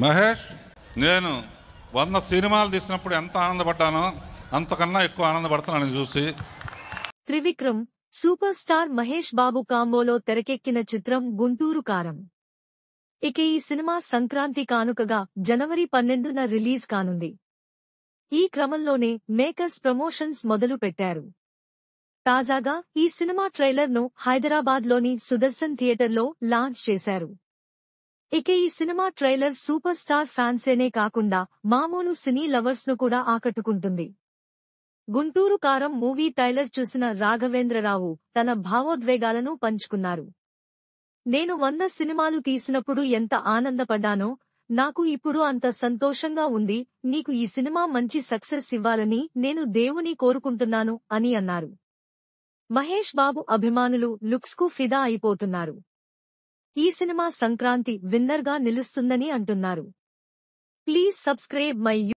మహేష్, నేను 100 సినిమాలు తీసినప్పుడు ఎంత ఆనందపడ్డానో అంతకన్నా ఎక్కువ ఆనందపడుతున్నాను చూసి. త్రివిక్రమ్, సూపర్ స్టార్ మహేష్ బాబు కాంబోలో తెరకెక్కిన చిత్రం గుంటూరు కారం. ఇక ఈ సినిమా సంక్రాంతి కానుకగా జనవరి 12న రిలీజ్ కానుంది. ఈ క్రమంలోనే మేకర్స్ ప్రమోషన్స్ మొదలు పెట్టారు. తాజాగా ఈ సినిమా ట్రైలర్ను హైదరాబాద్లోని సుదర్శన్ థియేటర్లో లాంచ్ చేశారు. ఇక ఈ సినిమా ట్రైలర్ సూపర్ స్టార్ ఫ్యాన్సేనే కాకుండా మామూలు సినీ లవర్స్ ను కూడా ఆకట్టుకుంటుంది. గుంటూరు కారం మూవీ ట్రైలర్ చూసిన రాఘవేంద్రరావు తన భావోద్వేగాలను పంచుకున్నారు. నేను 100 సినిమాలు తీసినప్పుడు ఎంత ఆనందపడ్డానో నాకు ఇప్పుడు అంత సంతోషంగా ఉంది. నీకు ఈ సినిమా మంచి సక్సెస్ ఇవ్వాలని నేను దేవుని కోరుకుంటున్నాను అని అన్నారు. మహేష్ బాబు అభిమానులు లుక్స్ కు ఫిదా అయిపోతున్నారు. ఈ సినిమా సంక్రాంతి విన్నర్ గా నిలుస్తుందని అంటున్నారు. Please subscribe my